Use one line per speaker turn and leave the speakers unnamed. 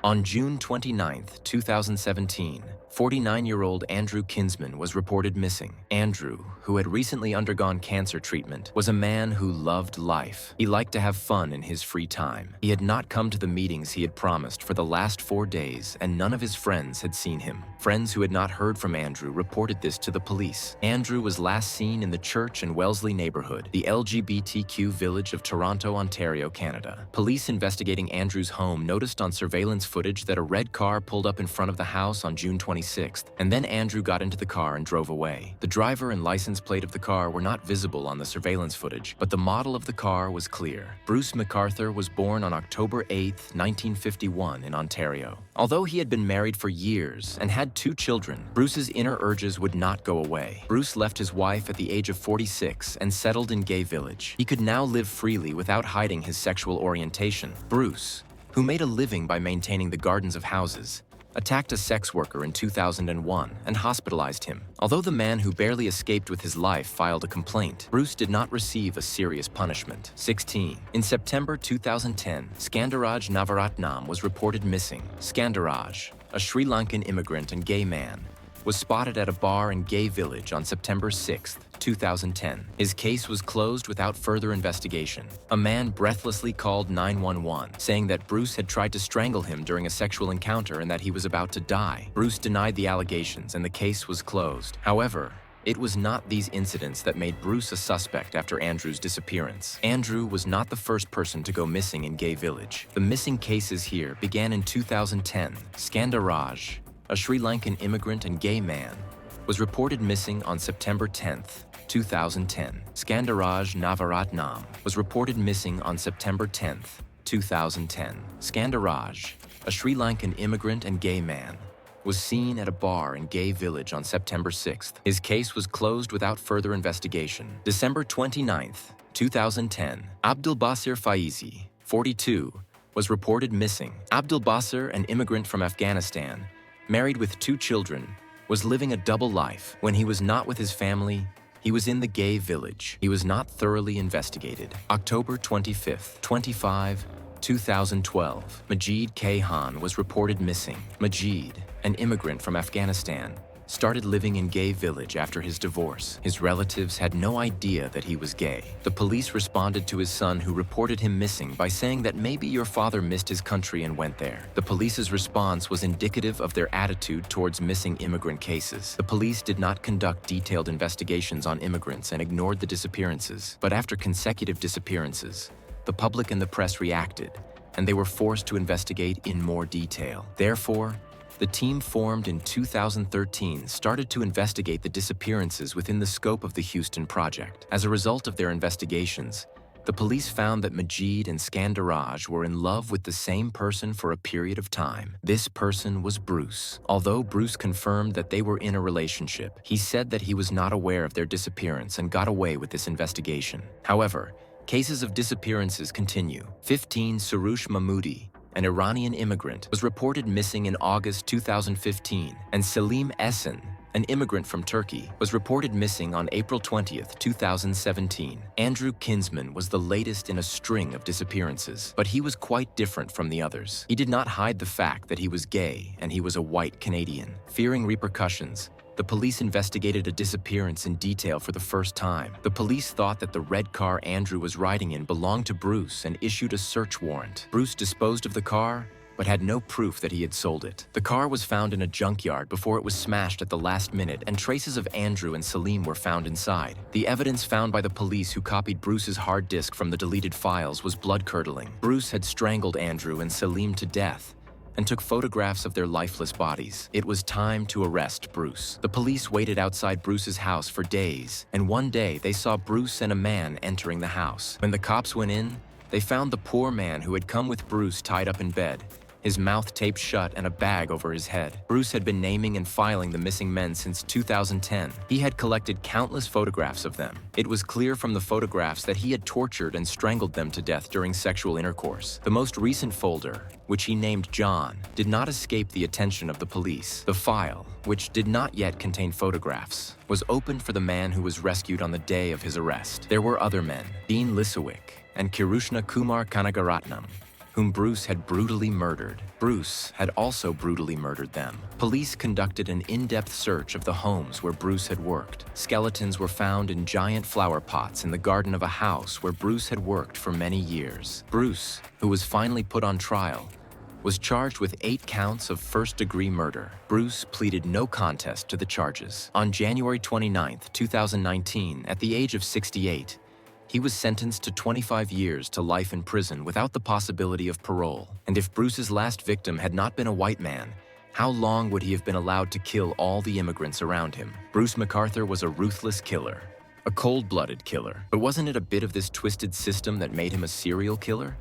On June 29, 2017, 49-year-old Andrew Kinsman was reported missing. Andrew, who had recently undergone cancer treatment, was a man who loved life. He liked to have fun in his free time. He had not come to the meetings he had promised for the last 4 days, and none of his friends had seen him. Friends who had not heard from Andrew reported this to the police. Andrew was last seen in the Church and Wellesley neighborhood, the LGBTQ village of Toronto, Ontario, Canada. Police investigating Andrew's home noticed on surveillance footage that a red car pulled up in front of the house on June 26th, and then Andrew got into the car and drove away. The driver and license plate of the car were not visible on the surveillance footage, but the model of the car was clear. Bruce McArthur was born on October 8, 1951 in Ontario. Although he had been married for years and had 2 children, Bruce's inner urges would not go away. Bruce left his wife at the age of 46 and settled in Gay Village. He could now live freely without hiding his sexual orientation. Bruce, who made a living by maintaining the gardens of houses, attacked a sex worker in 2001 and hospitalized him. Although the man who barely escaped with his life filed a complaint, Bruce did not receive a serious punishment. 16. In September 2010, Skandaraj Navaratnam was reported missing. Skandaraj, a Sri Lankan immigrant and gay man, was spotted at a bar in Gay Village on September 6, 2010. His case was closed without further investigation. A man breathlessly called 911, saying that Bruce had tried to strangle him during a sexual encounter and that he was about to die. Bruce denied the allegations and the case was closed. However, it was not these incidents that made Bruce a suspect after Andrew's disappearance. Andrew was not the first person to go missing in Gay Village. The missing cases here began in 2010. Skandaraj, a Sri Lankan immigrant and gay man, was reported missing on September 10, 2010. Skandaraj Navaratnam was reported missing on September 10, 2010. Skandaraj, a Sri Lankan immigrant and gay man, was seen at a bar in Gay Village on September 6th. His case was closed without further investigation. December 29, 2010, Abdulbasir Faizi, 42, was reported missing. Abdulbasir, an immigrant from Afghanistan, married with 2 children, was living a double life. When he was not with his family, he was in the Gay Village. He was not thoroughly investigated. October 25, 2012, Majid Khan was reported missing. Majid, an immigrant from Afghanistan, started living in Gay Village after his divorce. His relatives had no idea that he was gay. The police responded to his son, who reported him missing, by saying that maybe your father missed his country and went there. The police's response was indicative of their attitude towards missing immigrant cases. The police did not conduct detailed investigations on immigrants and ignored the disappearances. But after consecutive disappearances, the public and the press reacted, and they were forced to investigate in more detail. Therefore, the team formed in 2013 started to investigate the disappearances within the scope of the Houston Project. As a result of their investigations, the police found that Majid and Skandaraj were in love with the same person for a period of time. This person was Bruce. Although Bruce confirmed that they were in a relationship, he said that he was not aware of their disappearance and got away with this investigation. However, cases of disappearances continue. 15. Surush Mahmoodi, an Iranian immigrant, was reported missing in August 2015, and Selim Esen, an immigrant from Turkey, was reported missing on April 20, 2017. Andrew Kinsman was the latest in a string of disappearances, but he was quite different from the others. He did not hide the fact that he was gay and he was a white Canadian. Fearing repercussions, the police investigated a disappearance in detail for the first time. The police thought that the red car Andrew was riding in belonged to Bruce and issued a search warrant. Bruce disposed of the car, but had no proof that he had sold it. The car was found in a junkyard before it was smashed at the last minute, and traces of Andrew and Selim were found inside. The evidence found by the police, who copied Bruce's hard disk from the deleted files, was blood-curdling. Bruce had strangled Andrew and Selim to death and took photographs of their lifeless bodies. It was time to arrest Bruce. The police waited outside Bruce's house for days, and one day they saw Bruce and a man entering the house. When the cops went in, they found the poor man who had come with Bruce tied up in bed, his mouth taped shut and a bag over his head. Bruce had been naming and filing the missing men since 2010. He had collected countless photographs of them. It was clear from the photographs that he had tortured and strangled them to death during sexual intercourse. The most recent folder, which he named John, did not escape the attention of the police. The file, which did not yet contain photographs, was opened for the man who was rescued on the day of his arrest. There were other men, Dean Lisowick and Kirushna Kumar Kanagaratnam, whom Bruce had brutally murdered. Bruce had also brutally murdered them. Police conducted an in-depth search of the homes where Bruce had worked. Skeletons were found in giant flower pots in the garden of a house where Bruce had worked for many years. Bruce, who was finally put on trial, was charged with 8 counts of first-degree murder. Bruce pleaded no contest to the charges. On January 29, 2019, at the age of 68, he was sentenced to 25 years to life in prison without the possibility of parole. And if Bruce's last victim had not been a white man, how long would he have been allowed to kill all the immigrants around him? Bruce McArthur was a ruthless killer, a cold-blooded killer. But wasn't it a bit of this twisted system that made him a serial killer?